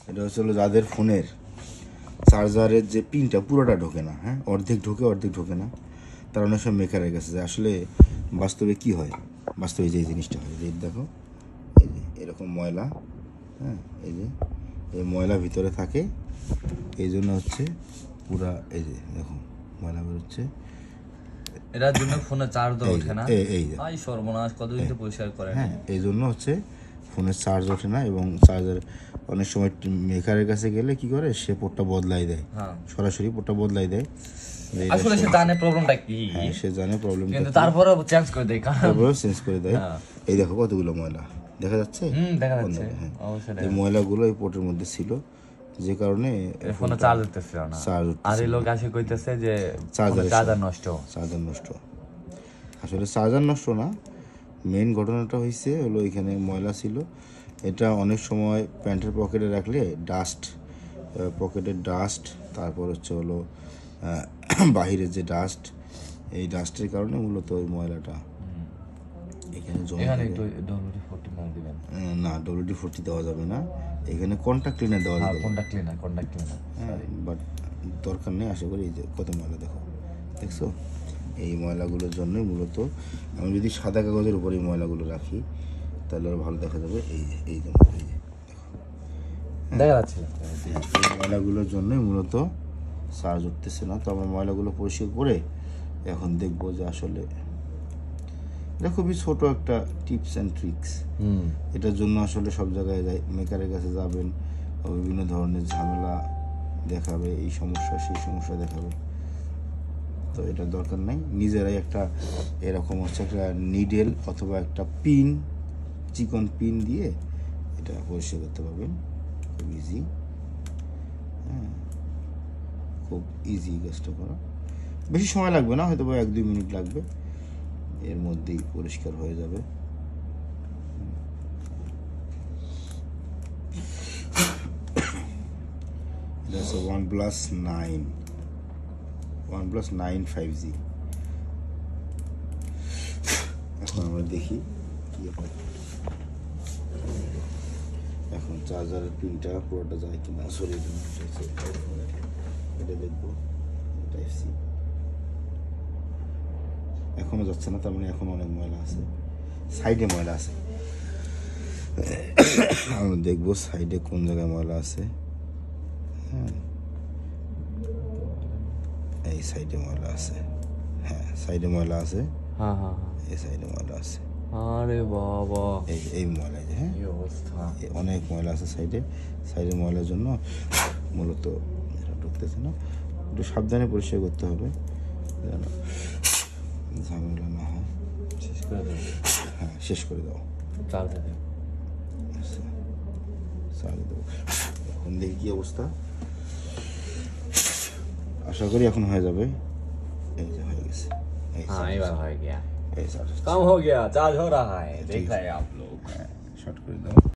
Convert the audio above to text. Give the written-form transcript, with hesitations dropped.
এটা হচ্ছে যাদের ফোনের চার্জারের যে পিনটা পুরোটা ঢোকে না, হ্যাঁ, অর্ধেক ঢোকে না, তার অনেক সময় মেকারের কাছে যায়। আসলে বাস্তবে কি হয়, বাস্তবে যে জিনিসটা হয়, যে দেখো এই যে এরকম ময়লা, হ্যাঁ, এই যে এই ময়লা ভিতরে থাকে, এই জন্য হচ্ছে পুরা এই যে দেখো ময়লা বেরোচ্ছে, এটার জন্য ফোনে চার্জ ওঠে না। এই সর্বনাশ, কতদিন তো পরিষ্কার করে। হ্যাঁ, এই জন্য হচ্ছে ফোনের চার্জ ওঠে না। এবং চার্জার অনেক সময় মেকারের কাছে গেলে কি করে, সে পোর্টটা বদলাই দেয়, সরাসরি পোর্টটা বদলাই দেয়। আসলে সে জানে প্রবলেমটা কি, হ্যাঁ সে জানে প্রবলেম, কিন্তু তারপরেও চেঞ্জ করে দেয়, তারপরেও চেঞ্জ করে দেয়। এই দেখো কতগুলো ময়লা দেখা যাচ্ছে, দেখা যাচ্ছে। এই ময়লাগুলো এই পোর্টের মধ্যে ছিল, যে কারণে ফোনে চার্জ উঠতেছিল না। আর এই লোক আসে কইতেছে যে চার্জার নষ্ট। আসলে চার্জার নষ্ট না, মেইন ঘটনাটা হয়েছে হলো এখানে ময়লা ছিল। এটা অনেক সময় প্যান্টের পকেটে রাখলে পকেটের ডাস্ট, তারপর হচ্ছে হলো বাহিরের যে ডাস্ট, এই ডাস্টের কারণে মূলত ওই ময়লাটা এখানে জমা। না, WD-40 দেওয়া যাবে না, এখানে কন্টাক্ট ক্লিনার দেওয়া যাবে। বাট দরকার নেই, আশা করি। এই যে কত ময়লা দেখছো, এই ময়লাগুলোর জন্যই মূলত। আমি যদি সাদা কাগজের উপর এই ময়লাগুলো রাখি তাহলে আরো ভালো দেখা যাবে। এই যে দেখা যাচ্ছে, এই ময়লাগুলোর জন্যই মূলত চার্জ উঠতেছে না। তো আমরা ময়লাগুলো পরিষ্কার করে এখন দেখবো যে আসলে এটা খুবই ছোট একটা টিপস অ্যান্ড ট্রিক্স। এটার জন্য আসলে সব জায়গায় মেকারের কাছে যাবেন, বিভিন্ন ধরনের ঝামেলা দেখাবে, এই সমস্যা সেই সমস্যা দেখাবে। তো এটা দরকার নাই, নিজেরাই একটা এরকম হচ্ছে একটা নিডেল অথবা একটা পিন, চিকন পিন দিয়ে এটা পরিষ্কার করতে পারবেন। খুব ইজি, হ্যাঁ, খুব ইজি কাজটা করা। বেশি সময় লাগবে না, হয়তো 1-2 মিনিট লাগবে, এর মধ্যেই পরিষ্কার হয়ে যাবে। এটা হচ্ছে OnePlus 9 5G। এখন আমরা দেখি কি হয়। এখন চার্জারের পিনটা পুরোটা যায় কিনা, সরিয়ে দিন, এটা দেখবো। Type-C এখনো যাচ্ছে না, তার মানে এখন অনেক ময়লা আছে, সাইডে ময়লা আছে। আমরা দেখবো সাইডে কোন জায়গায় ময়লা আছে। হ্যাঁ, এই সাইডে ময়লা আছে, হ্যাঁ সাইডে ময়লা আছে, এই সাইডে ময়লা আছে। আরে বাবা, এই ময়লা, হ্যাঁ এই অবস্থা, অনেক ময়লা আছে সাইডে ময়লার জন্য মূলত এটা ঢুকতেছে না। একটু সাবধানে পরিষ্কার করতে হবে যেন ঝামেলা না হয়। হ্যাঁ, শেষ করে দাও, চার্জ দেবো। এখন দেখি কি অবস্থা, আশা করি এখন হয়ে যাবে। এই যে হয়ে গেছে, कम हो गया, चार्ज हो रहा है, देख रहे हैं आप लोग। शॉर्ट कर दो।